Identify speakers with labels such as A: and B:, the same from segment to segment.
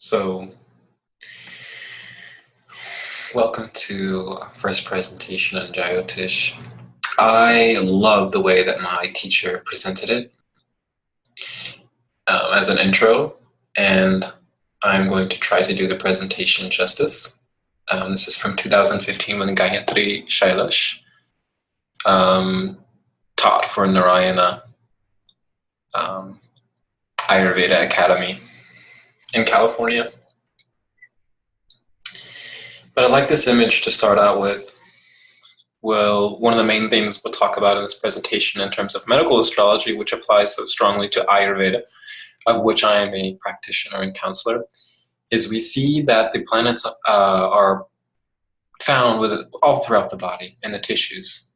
A: So, welcome to our first presentation on Jyotish. I love the way that my teacher presented it as an intro, and I'm going to try to do the presentation justice. This is from 2015 when Gayathri Shylesh taught for Narayana Ayurveda Academy in California. But I'd like this image to start out with. Well, one of the main things we'll talk about in this presentation in terms of medical astrology, which applies so strongly to Ayurveda, of which I am a practitioner and counselor, is we see that the planets are found all throughout the body and the tissues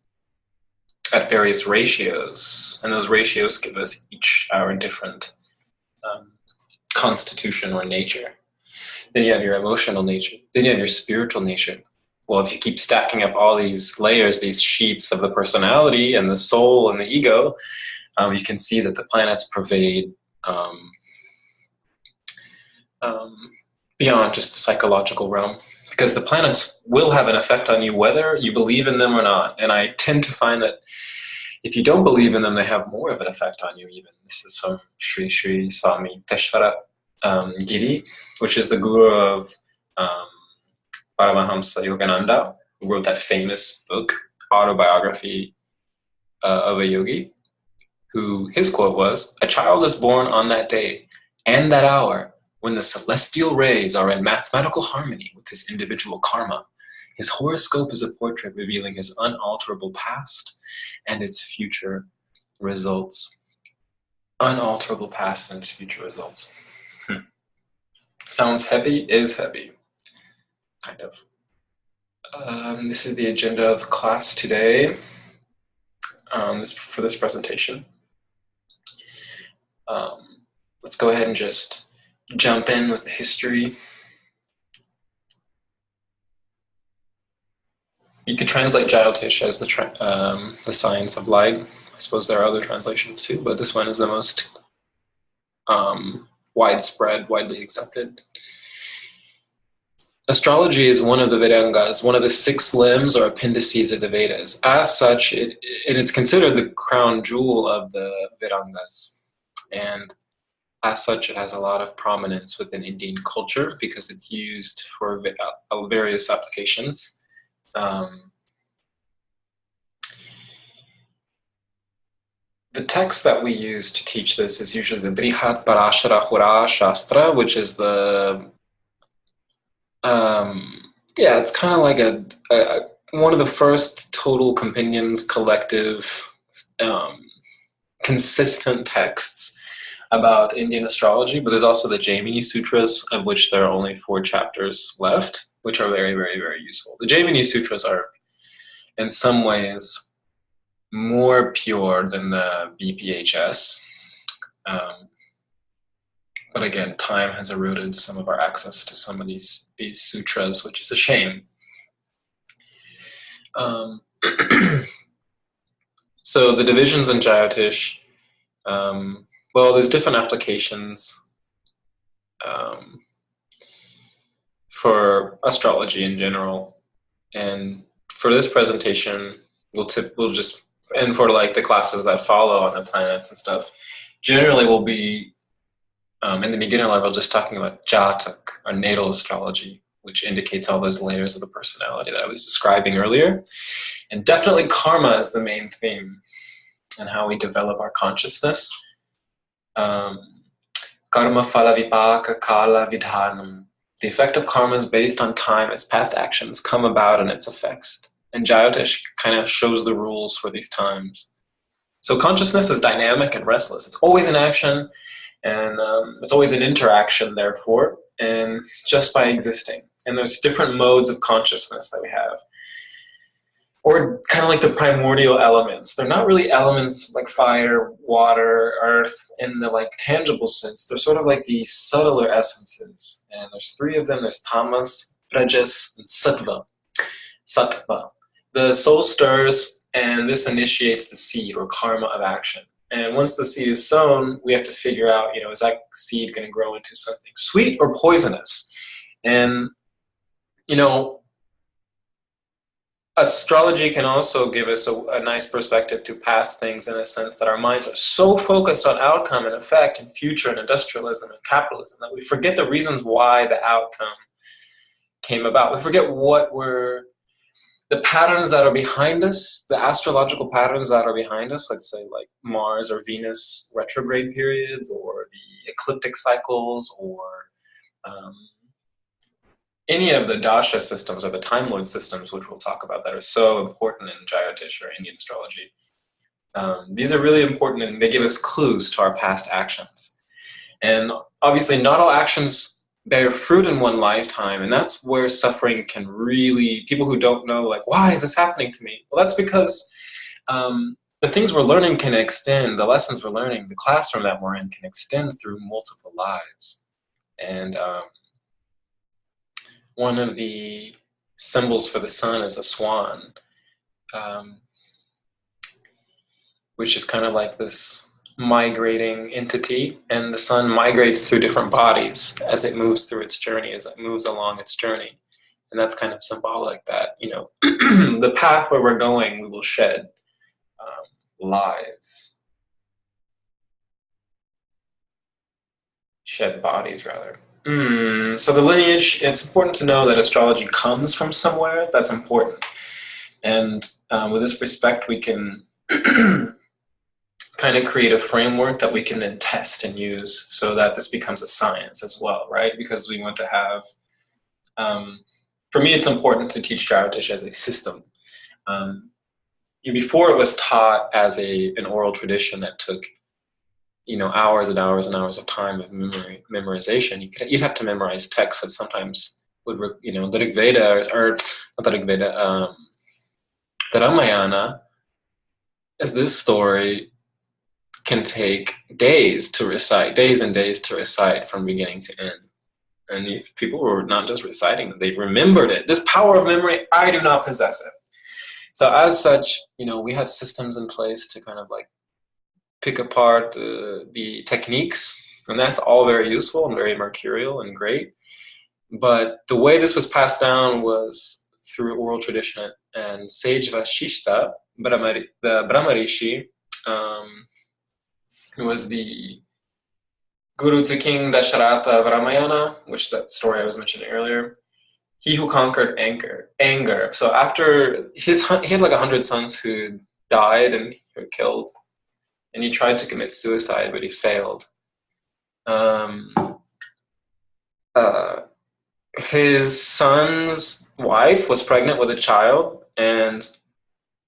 A: at various ratios, and those ratios give us each our different constitution or nature. Then you have your emotional nature. Then you have your spiritual nature. Well, if you keep stacking up all these layers, these sheets of the personality and the soul and the ego, you can see that the planets pervade beyond just the psychological realm, because the planets will have an effect on you whether you believe in them or not. And I tend to find that if you don't believe in them, they have more of an effect on you even. This is from Sri Sri Swami Teshvara Giri, which is the guru of Paramahamsa Yogananda, who wrote that famous book, Autobiography of a Yogi, who his quote was, "A child is born on that day and that hour when the celestial rays are in mathematical harmony with his individual karma. His horoscope is a portrait revealing his unalterable past and its future results." Unalterable past and its future results. Sounds heavy, is heavy. Kind of. This is the agenda of class today for this presentation. Let's go ahead and just jump in with the history. You could translate Jyotish as the science of light. I suppose there are other translations too, but this one is the most widespread, widely accepted. Astrology is one of the Vedangas, one of the 6 limbs or appendices of the Vedas. As such, it's considered the crown jewel of the Vedangas. And as such, it has a lot of prominence within Indian culture because it's used for various applications. The text that we use to teach this is usually the Brihat Parashara Hura Shastra, which is the it's kind of like one of the first total compendiums, collective, consistent texts about Indian astrology. But there's also the Jaimini Sutras, of which there are only 4 chapters left, which are very, very, very useful. The Jaimini Sutras are, in some ways, more pure than the BPHS. But again, time has eroded some of our access to some of these sutras, which is a shame. So the divisions in Jyotish, well, there's different applications for astrology in general. And for this presentation, we'll just, and for like the classes that follow on the planets and stuff, generally we'll be in the beginner level, just talking about Jatak, or natal astrology, which indicates all those layers of the personality that I was describing earlier. And definitely karma is the main theme, and how we develop our consciousness. Karma phala vipaka kala vidhanam. The effect of karma is based on time as past actions come about and its effects. And Jyotish kind of shows the rules for these times. So consciousness is dynamic and restless. It's always in action. And it's always an interaction, therefore, and just by existing. And there's different modes of consciousness that we have. Or kind of like the primordial elements. They're not really elements like fire, water, earth in the like tangible sense. They're sort of like these subtler essences. And there's 3 of them. There's tamas, rajas, and sattva. Sattva. The soul stirs, and this initiates the seed or karma of action. And once the seed is sown, we have to figure out, is that seed going to grow into something sweet or poisonous? And, astrology can also give us a nice perspective to past things, in a sense that our minds are so focused on outcome and effect and future and industrialism and capitalism that we forget the reasons why the outcome came about. We forget what were the patterns that are behind us, the astrological patterns that are behind us, let's say like Mars or Venus retrograde periods, or the ecliptic cycles, or any of the dasha systems or the time lord systems, which we'll talk about, that are so important in Jyotish or Indian astrology. These are really important, and they give us clues to our past actions. And obviously not all actions bear fruit in one lifetime, and that's where suffering can really, people who don't know, like, why is this happening to me? Well, that's because the things we're learning can extend, the lessons we're learning, the classroom that we're in can extend through multiple lives. And one of the symbols for the sun is a swan, which is kind of like this migrating entity, and the sun migrates through different bodies as it moves through its journey, as it moves along its journey. And that's kind of symbolic that, the path where we're going, we will shed lives. Shed bodies, rather. So the lineage, it's important to know that astrology comes from somewhere. That's important. And with this respect, we can kind of create a framework that we can then test and use, so that this becomes a science as well, right? Because we want to have, for me, it's important to teach Jyotish as a system. Before it was taught as an oral tradition that took, hours and hours and hours of time of memorization. You'd have to memorize texts that sometimes would, the Rig Veda, or not the Rig Veda, the Ramayana, as this story can take days and days to recite from beginning to end. And if people were not just reciting it, they remembered it. This power of memory, I do not possess it. So as such, we have systems in place to kind of like pick apart the techniques, and that's all very useful and very mercurial and great. But the way this was passed down was through oral tradition, and Sage Vashishta, the Brahma Rishi, who was the guru to King Dasharatha of Ramayana, which is that story I was mentioning earlier, he who conquered anger. So after he had like 100 sons who died and were killed, and he tried to commit suicide, but he failed. His son's wife was pregnant with a child, and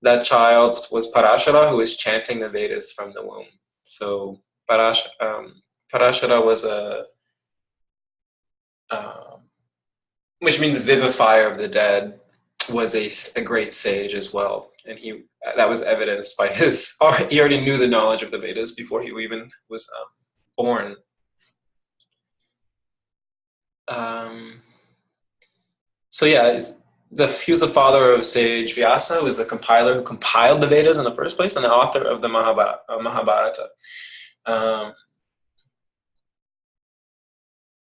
A: that child was Parashara, who was chanting the Vedas from the womb. So Parashara was which means vivifier of the dead, was a great sage as well. And that was evidenced by he already knew the knowledge of the Vedas before he even was born. So yeah, he was the father of sage Vyasa, who was the compiler who compiled the Vedas in the first place, and the author of the Mahabharata.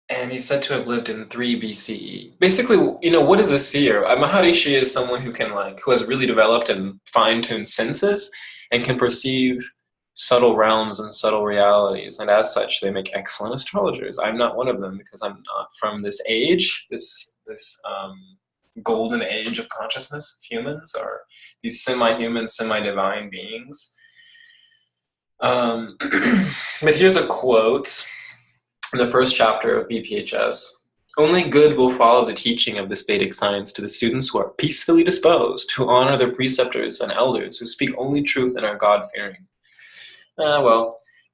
A: And he's said to have lived in 3 BCE. Basically, what is a seer? A Maharishi is someone who has really developed and fine-tuned senses and can perceive subtle realms and subtle realities. And as such, they make excellent astrologers. I'm not one of them, because I'm not from this age, this golden age of consciousness of humans, or these semi-human, semi-divine beings. But here's a quote in the first chapter of BPHS. Only good will follow the teaching of this Vedic science to the students who are peacefully disposed, who honor their preceptors and elders, who speak only truth and are God-fearing.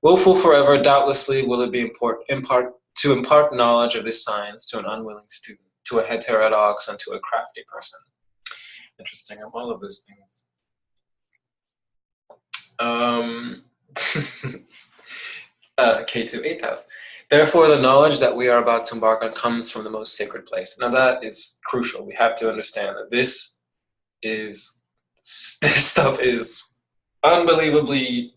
A: Willful forever, doubtlessly will it be to impart knowledge of this science to an unwilling student, to a heterodox, and to a crafty person. Interesting, all of those things. K2 8000. Therefore, the knowledge that we are about to embark on comes from the most sacred place. Now, that is crucial. We have to understand that this stuff is unbelievably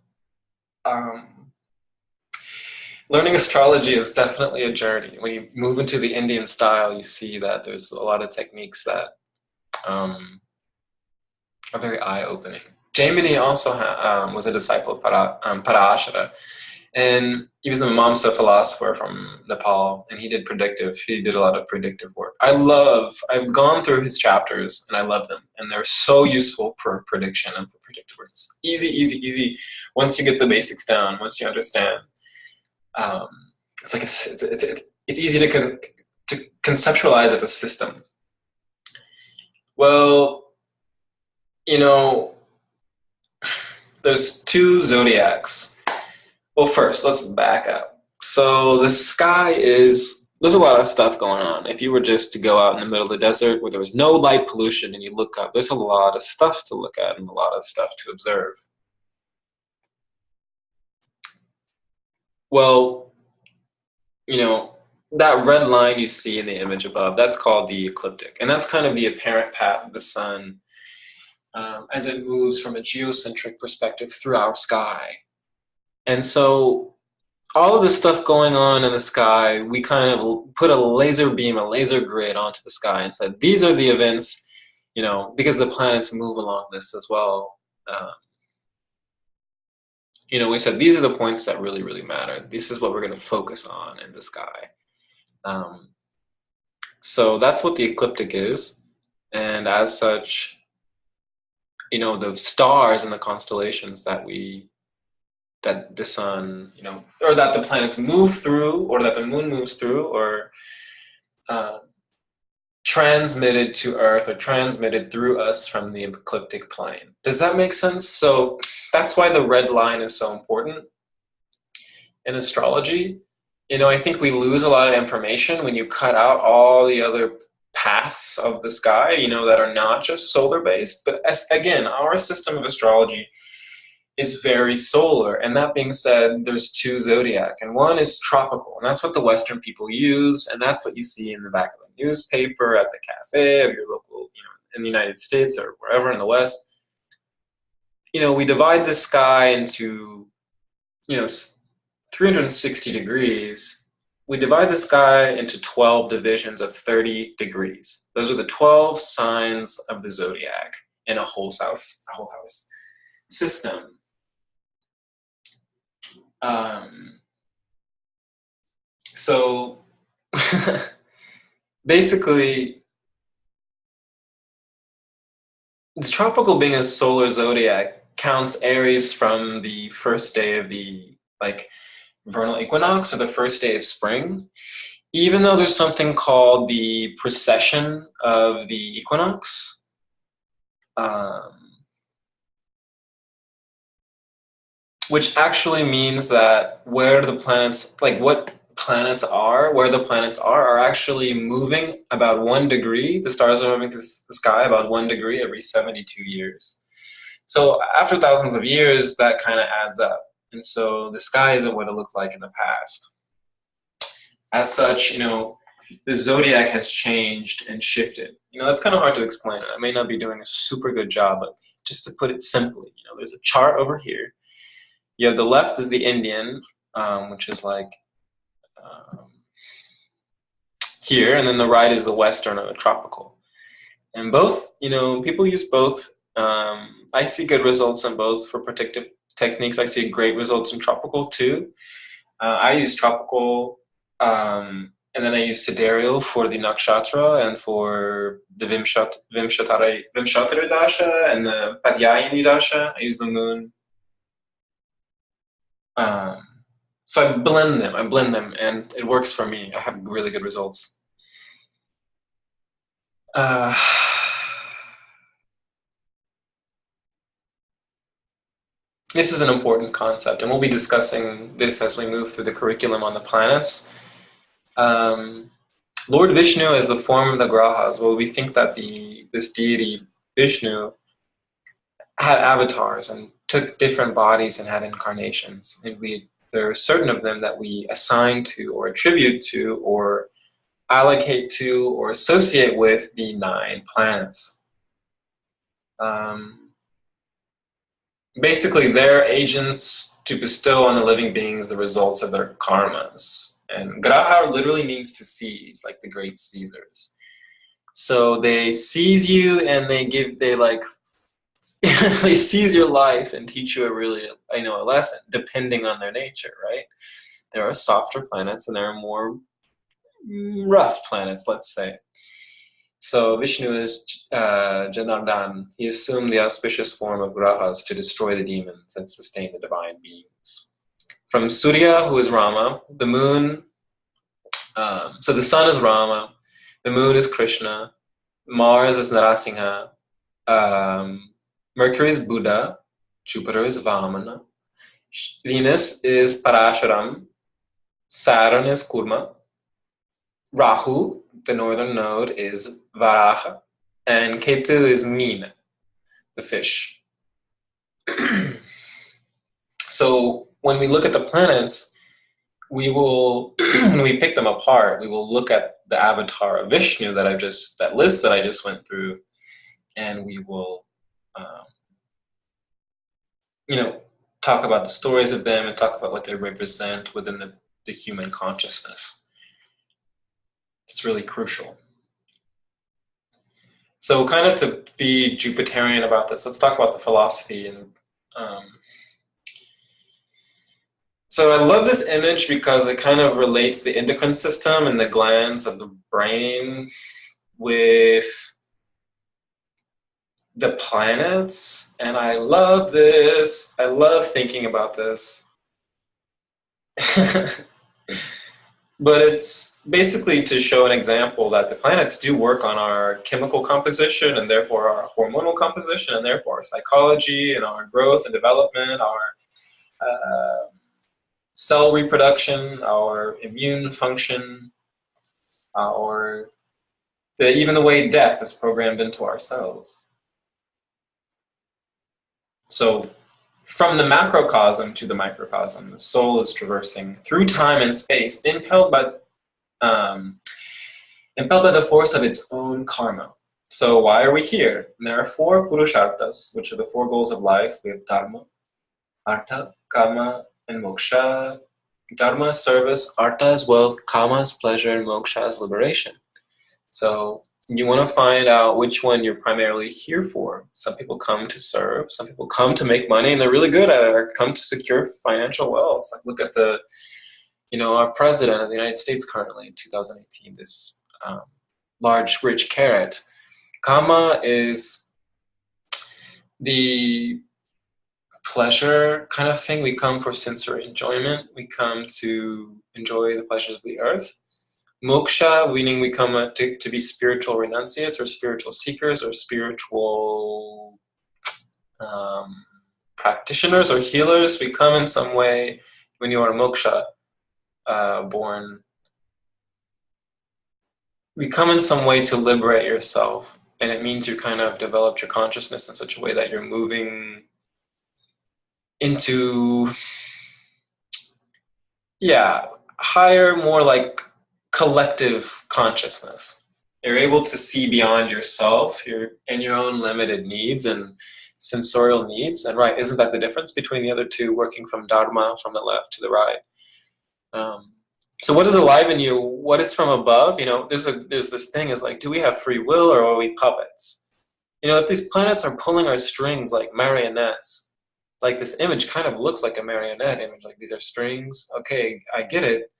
A: Learning astrology is definitely a journey. When you move into the Indian style, you see that there's a lot of techniques that um, are very eye-opening. Jaimini also was a disciple of Parashara, and he was a Mimamsa philosopher from Nepal, and he did a lot of predictive work. I've gone through his chapters, and I love them, and they're so useful for prediction and for predictive work. It's easy, easy, easy once you get the basics down, once you understand. Um, it's like it's easy to conceptualize as a system. Well, you know, there's two zodiacs. Well, first, let's back up. So the sky there's a lot of stuff going on. If you were just to go out in the middle of the desert where there was no light pollution and you look up, there's a lot of stuff to look at and a lot of stuff to observe. Well, that red line you see in the image above, that's called the ecliptic. And that's kind of the apparent path of the sun as it moves from a geocentric perspective through our sky. And so all of this stuff going on in the sky, we kind of put a laser beam, a laser grid onto the sky and said, these are the events, because the planets move along this as well. We said, these are the points that really, really matter. This is what we're going to focus on in the sky. So that's what the ecliptic is. And as such, the stars and the constellations that the sun, or that the planets move through, or that the moon moves through, or transmitted to Earth, or transmitted through us from the ecliptic plane. Does that make sense? So that's why the red line is so important in astrology. I think we lose a lot of information when you cut out all the other paths of the sky, that are not just solar based. But again, our system of astrology is very solar. And that being said, there's two zodiac, and one is tropical, and that's what the Western people use, and that's what you see in the back of the newspaper, at the cafe of your local, in the United States or wherever in the West. We divide the sky into, 360 degrees. We divide the sky into 12 divisions of 30 degrees. Those are the 12 signs of the zodiac in a whole house system. So basically, the tropical being a solar zodiac counts Aries from the first day of the vernal equinox, or the first day of spring, even though there's something called the precession of the equinox. Which actually means that where the planets are actually moving about 1 degree. The stars are moving through the sky about 1 degree every 72 years. So after thousands of years, that kind of adds up. And so the sky isn't what it looked like in the past. As such, the zodiac has changed and shifted. That's kind of hard to explain. I may not be doing a super good job, but just to put it simply, there's a chart over here. You have the left is the Indian, which is here, and then the right is the Western or the tropical. And both, people use both. I see good results in both for predictive techniques. I see great results in tropical too. I use tropical, and then I use sidereal for the nakshatra and for the Vimshatara dasha and the Padyayini dasha. I use the moon. So I blend them, and it works for me. I have really good results. This is an important concept, and we'll be discussing this as we move through the curriculum on the planets. Lord Vishnu is the form of the grahas. Well, we think that this deity, Vishnu, had avatars and took different bodies and had incarnations. And there are certain of them that we assign to or attribute to or allocate to or associate with the 9 planets. basically they're agents to bestow on the living beings the results of their karmas. And graha literally means to seize, like the great Caesars. So they seize you and they like they seize your life and teach you a lesson, depending on their nature, right? There are softer planets and there are more rough planets, let's say. So Vishnu is Janardhan. He assumed the auspicious form of grahas to destroy the demons and sustain the divine beings. From Surya, who is Rama, the moon, so the sun is Rama, the moon is Krishna, Mars is Narasingha, Mercury is Buddha, Jupiter is Vamana, Venus is Parashuram, Saturn is Kurma, Rahu, the northern node, is Varaha, and Ketu is Meena, the fish. So when we look at the planets, we will, when we pick them apart, we will look at the avatar of Vishnu that list that I just went through, and we will, talk about the stories of them and talk about what they represent within the human consciousness. It's really crucial. So kind of to be Jupiterian about this, let's talk about the philosophy. And so I love this image because it kind of relates the endocrine system and the glands of the brain with the planets. And I love this. I love thinking about this. But it's basically to show an example that the planets do work on our chemical composition and therefore our hormonal composition and therefore our psychology and our growth and development, our cell reproduction, our immune function, even the way death is programmed into our cells. So from the macrocosm to the microcosm, the soul is traversing through time and space, impelled by the force of its own karma. So why are we here? And there are 4 purusharthas, which are the 4 goals of life. We have dharma, artha, kama, and moksha. Dharma is service, artha is wealth, kama is pleasure, and moksha is liberation. So you want to find out which one you're primarily here for. Some people come to serve, some people come to make money, and they're really good at it, or come to secure financial wealth. Like look at our president of the United States currently in 2018, this large, rich carrot. Kama is the pleasure kind of thing. We come for sensory enjoyment. We come to enjoy the pleasures of the earth. Moksha, meaning we come to be spiritual renunciates or spiritual seekers or spiritual practitioners or healers. We come in some way when you are moksha born. We come in some way to liberate yourself. And it means you kind of developed your consciousness in such a way that you're moving into, higher, more like collective consciousness. You're able to see beyond yourself and your own limited needs and sensorial needs. And right, isn't that the difference between the other two, working from dharma, from the left to the right? So what is alive in you? What is from above? There's this thing is like, do we have free will or are we puppets? If these planets are pulling our strings like marionettes, like this image kind of looks like a marionette image, like these are strings. Okay, I get it.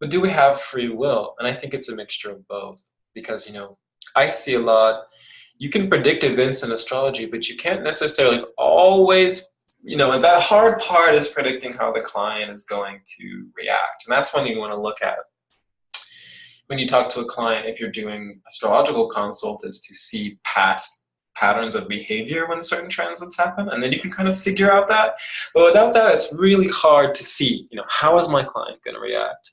A: But do we have free will? And I think it's a mixture of both. Because, I see a lot, you can predict events in astrology, but you can't necessarily always, and that hard part is predicting how the client is going to react. And that's when you want to look at when you talk to a client, if you're doing astrological consult, is to see past patterns of behavior when certain transits happen. And then you can kind of figure out that. But without that, it's really hard to see, how is my client going to react?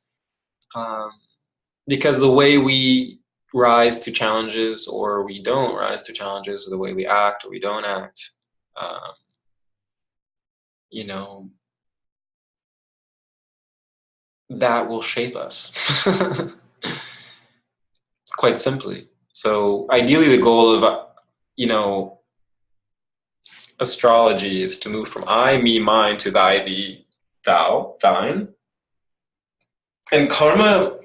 A: Because the way we rise to challenges or we don't rise to challenges, or the way we act or we don't act, that will shape us quite simply. So ideally the goal of, astrology is to move from I, me, mine to thy, thee, thou, thine. And karma,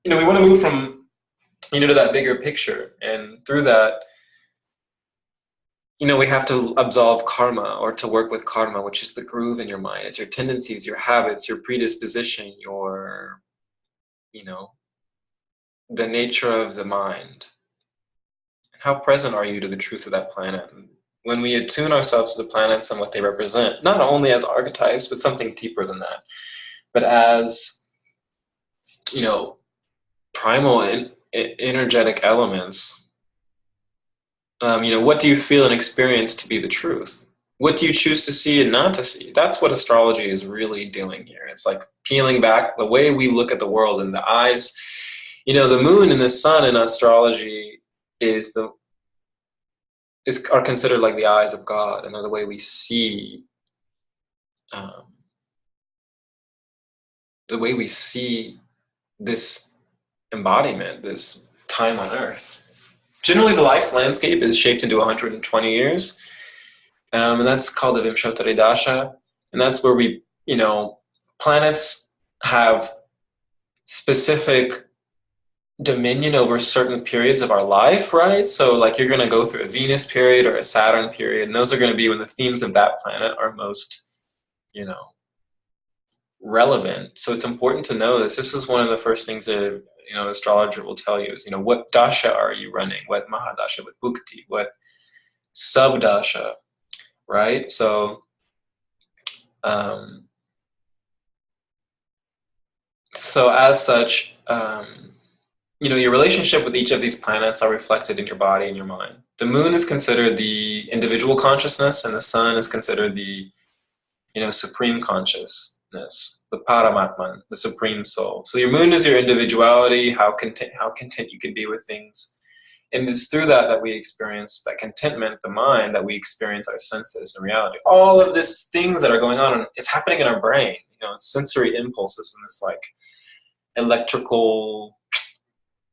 A: we want to move from, to that bigger picture. And through that, we have to absolve karma, or to work with karma, which is the groove in your mind. It's your tendencies, your habits, your predisposition, your, the nature of the mind. How present are you to the truth of that planet? When we attune ourselves to the planets and what they represent, not only as archetypes, but something deeper than that, but as, primal and energetic elements, what do you feel and experience to be the truth? What do you choose to see and not to see? That's what astrology is really doing here. It's like peeling back the way we look at the world, and the eyes, the moon and the sun in astrology are considered like the eyes of God, and are the way we see, this embodiment, this time on Earth. Generally, the life's landscape is shaped into 120 years, and that's called the Vimshottari Dasha, and that's where we, planets have specific dominion over certain periods of our life, right? So like you're going to go through a Venus period or a Saturn period, and those are going to be when the themes of that planet are most, relevant. So it's important to know this. This is one of the first things that, an astrologer will tell you is, what dasha are you running? What mahadasha, what bhukti, what subdasha, right? So, as such, your relationship with each of these planets are reflected in your body and your mind. The moon is considered the individual consciousness, and the sun is considered the, supreme consciousness, the Paramatman, the supreme soul. So your moon is your individuality, how content you can be with things. And it's through that we experience that contentment, the mind, that we experience our senses and reality. All of these things that are going on, it's happening in our brain. It's sensory impulses, and it's like electrical,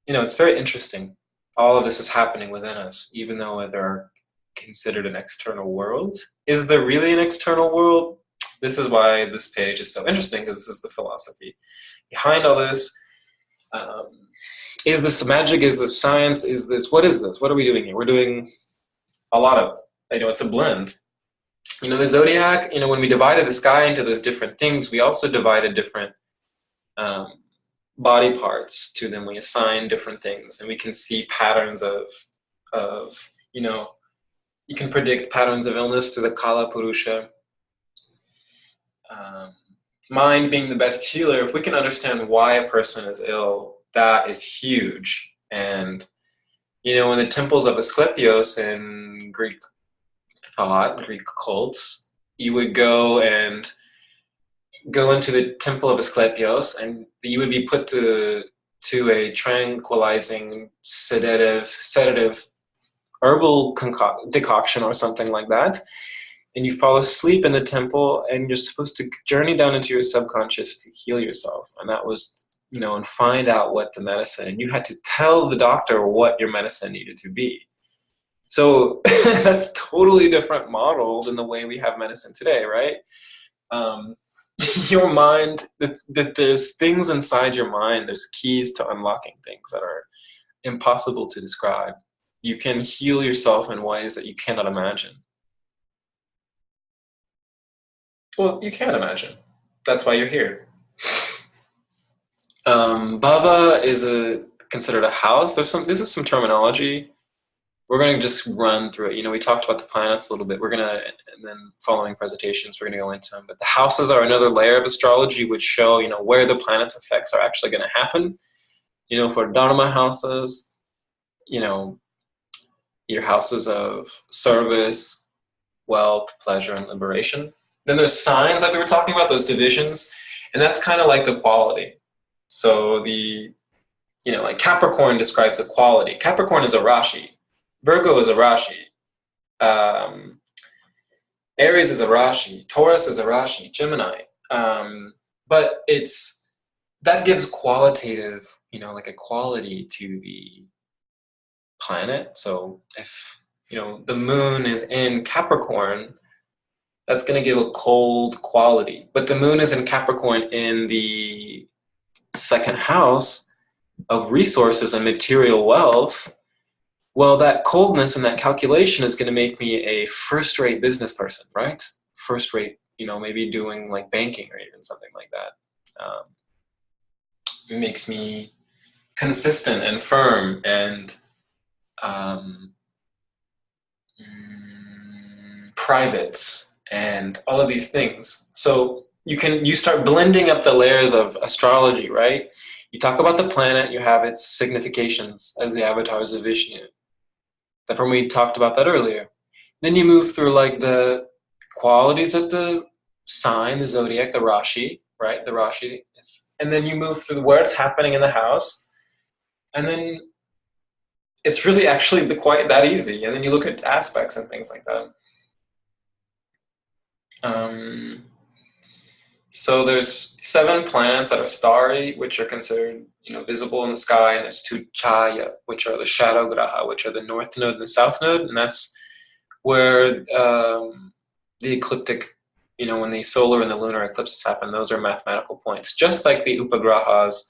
A: it's very interesting. All of this is happening within us, even though they're considered an external world. Is there really an external world? This is why this page is so interesting, because this is the philosophy behind all this. Is this magic? Is this science? What is this? What are we doing here? We're doing a lot of, it's a blend. The zodiac, when we divided the sky into those different things, we also divided different body parts to them. We assign different things, and we can see patterns of you can predict patterns of illness through the Kala Purusha. Mind being the best healer, if we can understand why a person is ill, that is huge. And, in the temples of Asclepios in Greek thought, Greek cults, you would go into the temple of Asclepios, and you would be put to a tranquilizing, sedative herbal decoction or something like that. And you fall asleep in the temple, and you're supposed to journey down into your subconscious to heal yourself. And that was, and find out what the medicine, and you had to tell the doctor what your medicine needed to be. So that's totally different model than the way we have medicine today, right? Your mind, that there's things inside your mind, there's keys to unlocking things that are impossible to describe. You can heal yourself in ways that you cannot imagine. Well, you can't imagine. That's why you're here. Bhava is considered a house. This is some terminology. We're going to just run through it. We talked about the planets a little bit. And then following presentations, we're going to go into them. But the houses are another layer of astrology, which show, where the planet's effects are actually going to happen. For Dharma houses, your houses of service, wealth, pleasure, and liberation. Then there's signs like we were talking about, those divisions, and that's kind of like the quality. So like Capricorn describes the quality. Capricorn is a Rashi. Virgo is a Rashi. Aries is a Rashi. Taurus is a Rashi. Gemini. But that gives qualitative, like a quality to the planet. So if, the moon is in Capricorn, that's going to give a cold quality. But the moon is in Capricorn in the second house of resources and material wealth. Well, that coldness and that calculation is going to make me a first-rate business person, right? First-rate, maybe doing like banking or even something like that. It makes me consistent and firm and private and all of these things. So you start blending up the layers of astrology, right? You talk about the planet, you have its significations as the avatars of Vishnu. From we talked about that earlier. Then you move through like the qualities of the sign, the zodiac, the Rashi, right? The Rashi. And then you move through where it's happening in the house. And then it's really actually quite that easy. And then you look at aspects and things like that. So there's 7 planets that are starry, which are considered, visible in the sky, and there's 2 chaya, which are the shadow graha, which are the north node and the south node, and that's where the ecliptic, when the solar and the lunar eclipses happen, those are mathematical points, just like the upagrahas.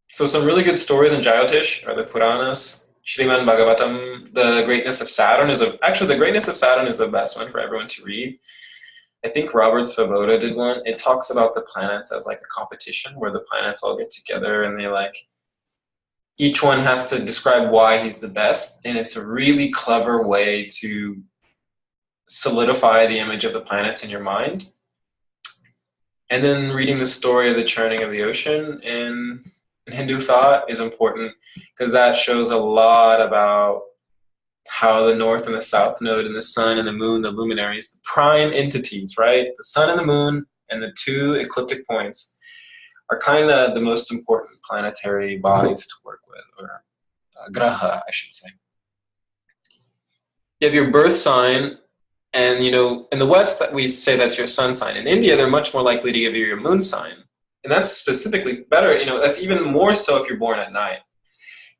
A: So some really good stories in Jyotish are the Puranas. Shriman Bhagavatam, the greatness of Saturn actually the greatness of Saturn is the best one for everyone to read. I think Robert Svoboda did one. It talks about the planets as like a competition where the planets all get together and they each one has to describe why he's the best. And it's a really clever way to solidify the image of the planets in your mind. And then reading the story of the churning of the ocean in Hindu thought is important because that shows a lot about how the north and the south node and the sun and the moon, the luminaries, the prime entities, right? The sun and the moon and the 2 ecliptic points are kind of the most important planetary bodies to work with, or graha, I should say. You have your birth sign, and in the West that we say that's your sun sign. In India, they're much more likely to give you your moon sign. And that's specifically better, that's even more so if you're born at night.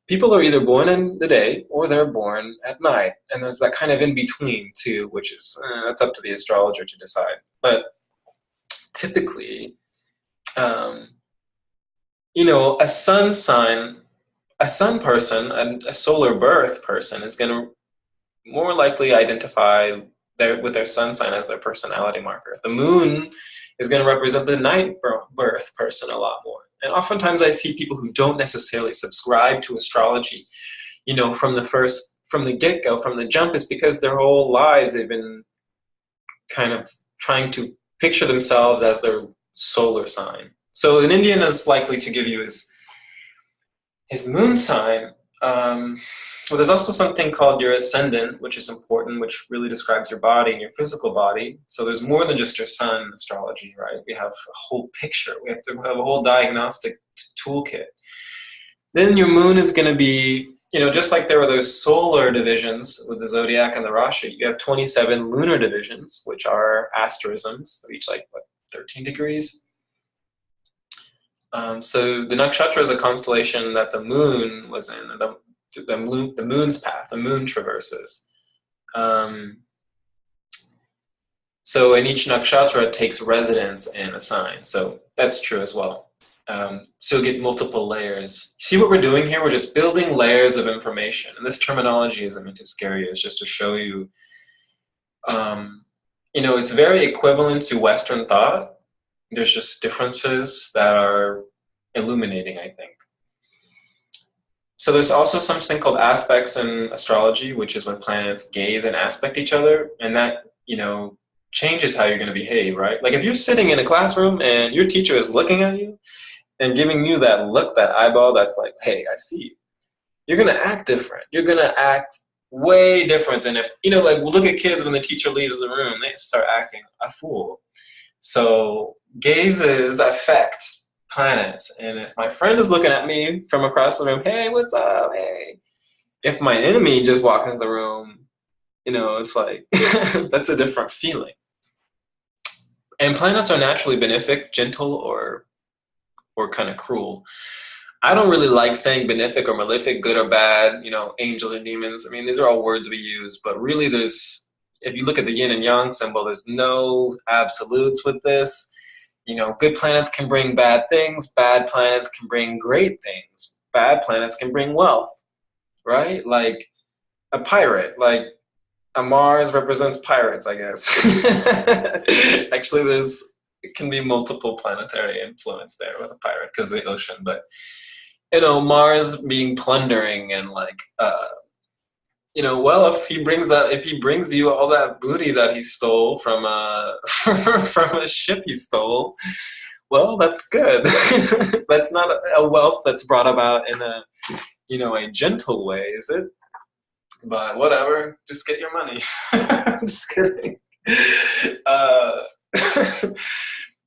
A: People are either born in the day or they're born at night. And there's that kind of in between too, which is, that's up to the astrologer to decide. But typically, a sun sign, a sun person, a solar birth person is going to more likely identify with their sun sign as their personality marker. The moon is going to represent the night birth person a lot more. And oftentimes I see people who don't necessarily subscribe to astrology, from the get-go, from the jump, is because their whole lives they've been kind of trying to picture themselves as their solar sign. So an Indian is likely to give you his moon sign. Well, there's also something called your ascendant, which is important, which really describes your body and your physical body. So there's more than just your sun astrology, right? We have a whole picture. We have to have a whole diagnostic toolkit. Then your moon is going to be, just like there were those solar divisions with the zodiac and the Rashi, you have 27 lunar divisions, which are asterisms, each 13 degrees. So the nakshatra is a constellation that the moon was in, the moon's path, the moon traverses. So in each nakshatra, it takes residence in a sign. So that's true as well. So you get multiple layers. See what we're doing here? We're just building layers of information. And this terminology isn't meant to scare you. It's just to show you, it's very equivalent to Western thought. There's just differences that are illuminating, I think. So there's also something called aspects in astrology, which is when planets gaze and aspect each other. And that, changes how you're going to behave, right? Like if you're sitting in a classroom and your teacher is looking at you and giving you that look, that eyeball that's like, hey, I see you. You're going to act different. You're going to act way different than if, look at kids when the teacher leaves the room, they start acting a fool. So gazes affect planets. And if my friend is looking at me from across the room, hey, what's up? Hey. If my enemy just walks into the room, it's like, that's a different feeling. And planets are naturally benefic, gentle, or kind of cruel. I don't really like saying benefic or malefic, good or bad, angels or demons. I mean, these are all words we use, but really if you look at the yin and yang symbol, there's no absolutes with this. Good planets can bring bad things, bad planets can bring great things, bad planets can bring wealth, right? Like a pirate, like a Mars represents pirates, I guess. Actually, it can be multiple planetary influence there with a pirate because of the ocean, but Mars being plundering and like well, if he brings you all that booty that he stole from from a ship he stole, well, that's good. That's not a wealth that's brought about in a gentle way, is it? But whatever, just get your money. I'm just kidding. Uh,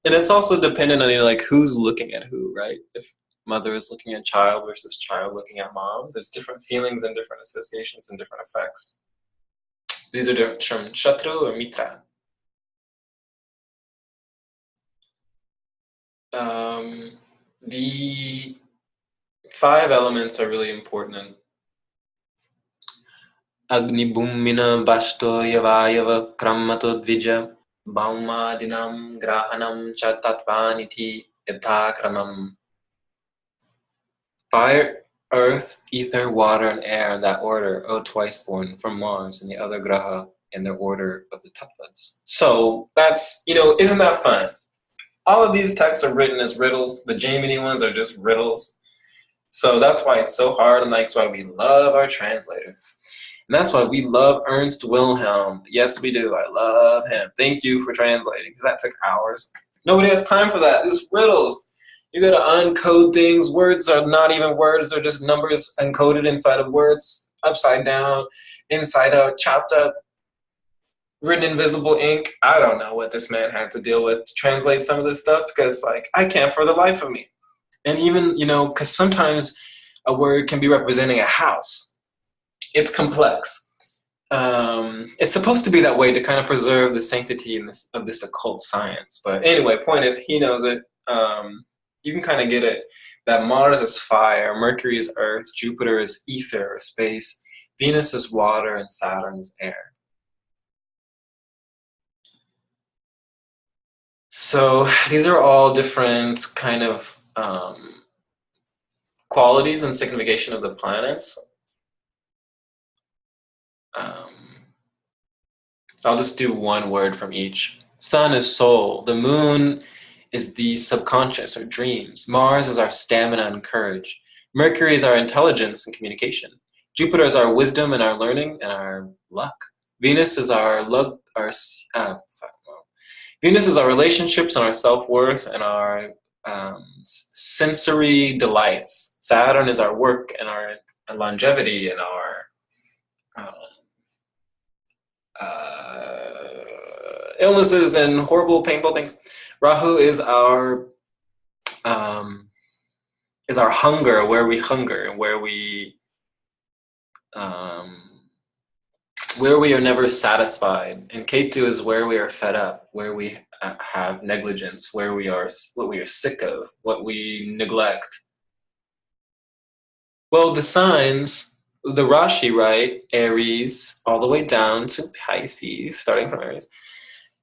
A: and it's also dependent on like who's looking at who, right? If mother is looking at child versus child looking at mom, there's different feelings and different associations and different effects. These are different from Shatru or Mitra. The 5 elements are really important. Agni Bhumina Bashto Yavayava Kramato Dvija Baumadinam Grahanam Cha Tatvaniti Yathakramam. Fire, earth, ether, water, and air in that order, O twice born, from Mars and the other graha in their order of the tattvas. So that's, isn't that fun? All of these texts are written as riddles. The Jaimini ones are just riddles. So that's why it's so hard, and that's why we love our translators. And that's why we love Ernst Wilhelm. Yes, we do. I love him. Thank you for translating, because that took hours. Nobody has time for that. It's riddles. You got to uncode things. Words are not even words. They're just numbers encoded inside of words, upside down, inside out, chopped up, written in visible ink. I don't know what this man had to deal with to translate some of this stuff, because I can't for the life of me. And even, because sometimes a word can be representing a house. It's complex. It's supposed to be that way to kind of preserve the sanctity of this occult science. But anyway, point is, he knows it. You can kind of get it that Mars is fire, Mercury is earth, Jupiter is ether or space, Venus is water, and Saturn is air. So these are all different kind of qualities and signification of the planets. I'll just do one word from each. Sun is soul. The moon is the subconscious or dreams. Mars is our stamina and courage. Mercury is our intelligence and communication. Jupiter is our wisdom and our learning and our luck. Venus is Venus is our relationships and our self-worth and our sensory delights. Saturn is our work and our longevity and our illnesses and horrible, painful things. Rahu is our hunger, where we hunger, where we are never satisfied. And Ketu is where we are fed up, where we have negligence, what we are sick of, what we neglect. Well, the signs, the Rashi, right? Aries, all the way down to Pisces, starting from Aries,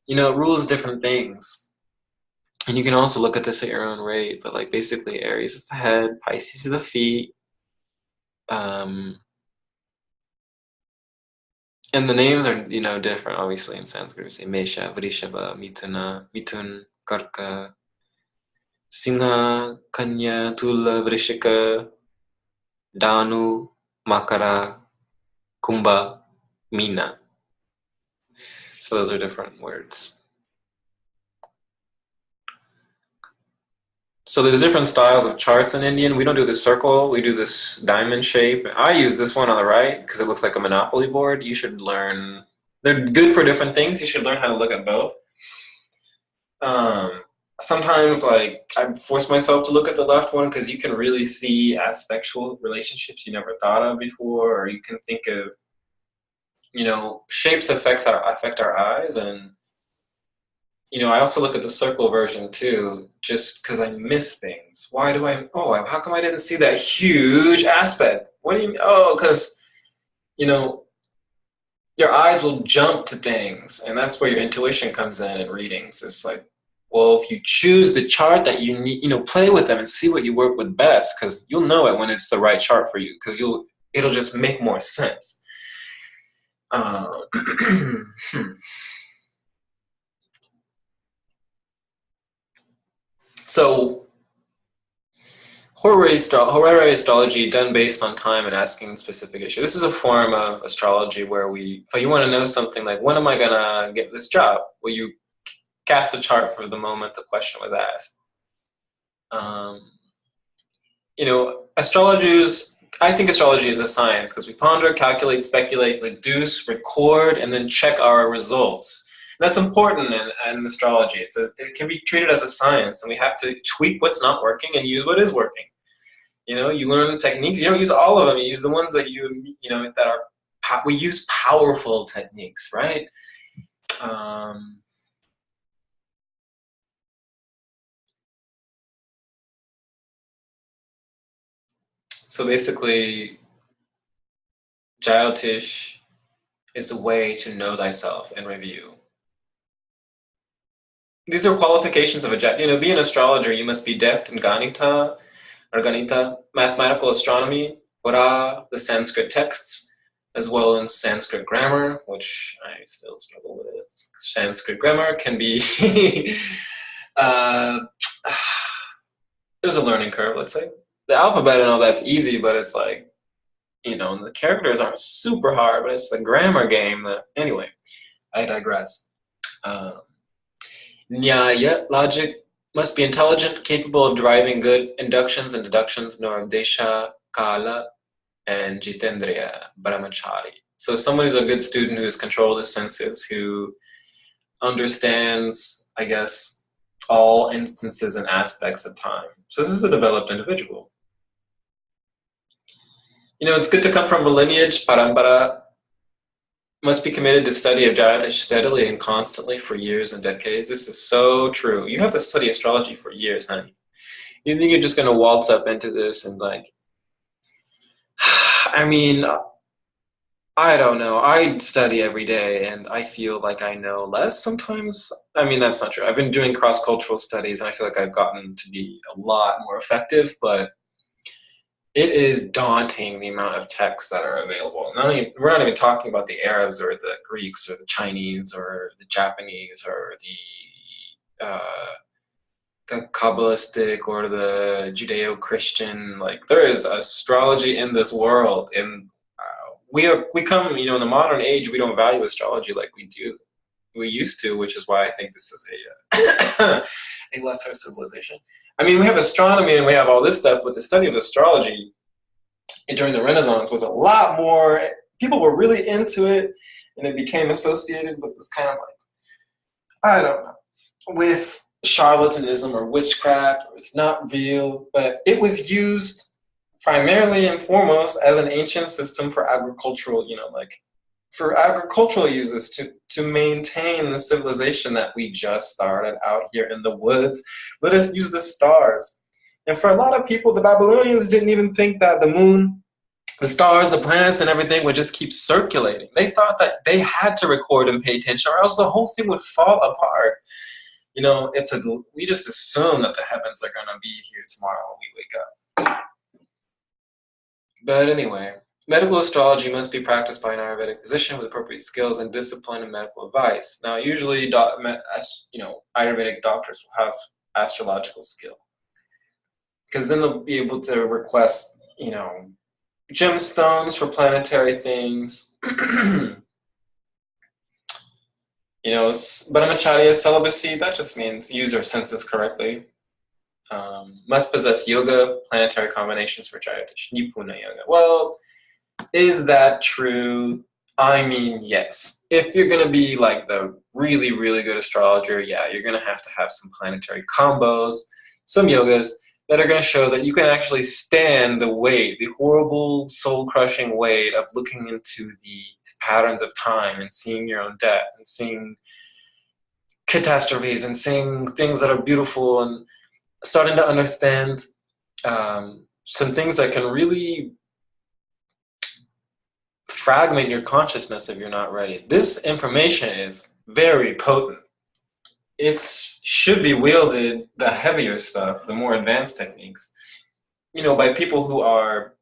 A: it rules different things. And you can also look at this at your own rate, but like basically Aries is the head, Pisces is the feet. And the names are, different, obviously, in Sanskrit. We say Mesha, Vrishaba, Mithuna, Mithun, Karka, Singha, Kanya, Tula, Vrishika, Danu, Makara, Kumbha, Meena. So those are different words. So there's different styles of charts in Indian. We don't do the circle. We do this diamond shape. I use this one on the right because it looks like a Monopoly board. You should learn. They're good for different things. You should learn how to look at both. Sometimes, I force myself to look at the left one because you can really see aspectual relationships you never thought of before, or you can think of, shapes affect our eyes, and I also look at the circle version too, just because I miss things. Why do I? Oh, how come I didn't see that huge aspect? What do you? Oh, because you know your eyes will jump to things, and that's where your intuition comes in readings. It's like, well, if you choose the chart that you need, play with them and see what you work with best, because you'll know it when it's the right chart for you, because it'll just make more sense. So horary astrology done based on time and asking specific issue. This is a form of astrology where if you want to know something like, when am I gonna get this job? Well, you cast a chart for the moment the question was asked. I think astrology is a science because we ponder, calculate, speculate, deduce, record, and then check our results. And that's important in astrology. It can be treated as a science, and we have to tweak what's not working and use what is working. You learn techniques. You don't use all of them. You use the ones that that are. We use powerful techniques, right? So basically, Jyotish is a way to know thyself and review. These are qualifications of be an astrologer. You must be deft in Ganita, mathematical astronomy, Vara, the Sanskrit texts, as well as Sanskrit grammar, which I still struggle with. Sanskrit grammar can be there's a learning curve, let's say. The alphabet and all that's easy, but it's like, the characters aren't super hard, but it's the grammar game. Anyway, I digress. Nyaya, logic, must be intelligent, capable of deriving good inductions and deductions, nor desha, kala, and jitendriya, brahmachari. So someone who's a good student who has control of the senses, who understands, I guess, all instances and aspects of time. So this is a developed individual. It's good to come from a lineage, parampara, must be committed to study of Jyotish steadily and constantly for years and decades. This is so true. You have to study astrology for years, honey. You think you're just going to waltz up into this and I mean, I don't know. I study every day and I feel like I know less sometimes. I mean, that's not true. I've been doing cross-cultural studies and I feel like I've gotten to be a lot more effective, but it is daunting the amount of texts that are available. We're not even talking about the Arabs or the Greeks or the Chinese or the Japanese or the Kabbalistic or the Judeo-Christian. There is astrology in this world, and we come, in the modern age, we don't value astrology like we used to, which is why I think this is a lesser civilization. I mean, we have astronomy and we have all this stuff, but the study of astrology during the Renaissance was a lot more, people were really into it, and it became associated with this kind of I don't know, with charlatanism or witchcraft, or it's not real, but it was used primarily and foremost as an ancient system for agricultural, for agricultural uses to maintain the civilization that we just started out here in the woods. Let us use the stars. And for a lot of people, the Babylonians didn't even think that the moon, the stars, the planets, and everything would just keep circulating. They thought that they had to record and pay attention, or else the whole thing would fall apart. We just assume that the heavens are going to be here tomorrow when we wake up. But anyway, medical astrology must be practiced by an Ayurvedic physician with appropriate skills and discipline and medical advice. Now, usually, Ayurvedic doctors will have astrological skill, because then they'll be able to request, gemstones for planetary things. Brahmacharya, celibacy, that just means use your senses correctly. Must possess yoga, planetary combinations for Jyotish, Nipuna yoga. Well, is that true? I mean, yes. If you're going to be the really, really good astrologer, yeah, you're going to have some planetary combos, some yogas that are going to show that you can actually stand the weight, the horrible, soul-crushing weight of looking into the patterns of time and seeing your own death and seeing catastrophes and seeing things that are beautiful and starting to understand some things that can really fragment your consciousness if you're not ready. This information is very potent. It should be wielded, the heavier stuff, the more advanced techniques, by people who are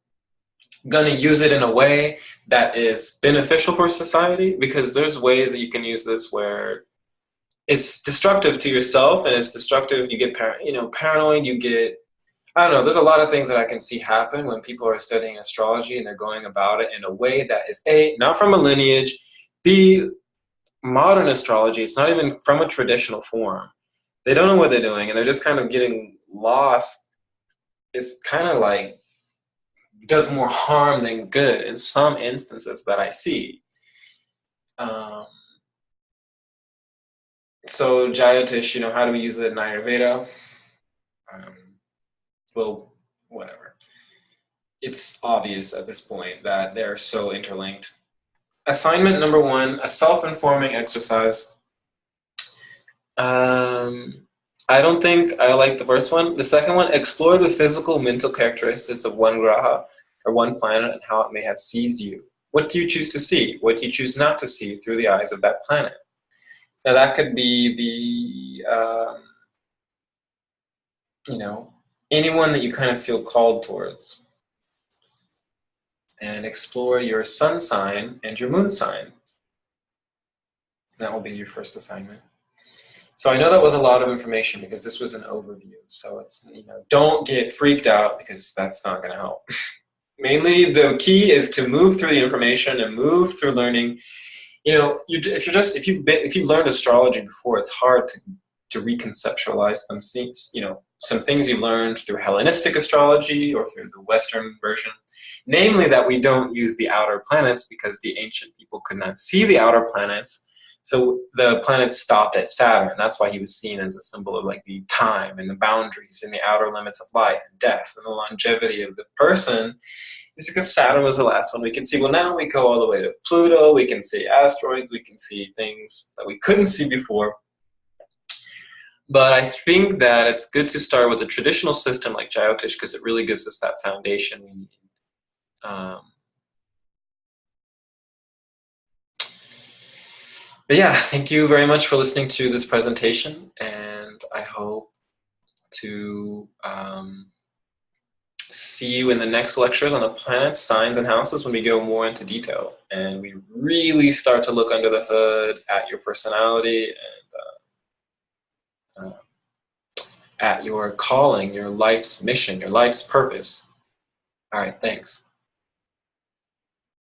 A: going to use it in a way that is beneficial for society, because there's ways that you can use this where it's destructive to yourself and it's destructive. You get paranoid, you get, I don't know, there's a lot of things that I can see happen when people are studying astrology and they're going about it in a way that is A, not from a lineage, B, modern astrology. It's not even from a traditional form. They don't know what they're doing and they're just kind of getting lost. It's kind of like does more harm than good in some instances that I see. So Jyotish, how do we use it in Ayurveda? Well, whatever. It's obvious at this point that they're so interlinked. Assignment number 1, a self-informing exercise. I don't think I like the first one. The second one, explore the physical mental characteristics of one graha or one planet and how it may have seized you. What do you choose to see? What do you choose not to see through the eyes of that planet? Now that could be anyone that you kind of feel called towards. And explore your sun sign and your moon sign. That will be your first assignment. So I know that was a lot of information because this was an overview. So it's, don't get freaked out because that's not going to help. Mainly the key is to move through the information and move through learning. If you've learned astrology before, it's hard to reconceptualize them. Some things you learned through Hellenistic astrology or through the Western version, namely that we don't use the outer planets because the ancient people could not see the outer planets. So the planets stopped at Saturn. That's why he was seen as a symbol of like the time and the boundaries and the outer limits of life and death and the longevity of the person. It's because Saturn was the last one we could see. Well, now we go all the way to Pluto. We can see asteroids. We can see things that we couldn't see before. But I think that it's good to start with a traditional system like Jyotish because it really gives us that foundation we need. But yeah, thank you very much for listening to this presentation, and I hope to see you in the next lectures on the planets, signs, and houses when we go more into detail and we really start to look under the hood at your personality and at your calling, your life's mission, your life's purpose. All right, thanks.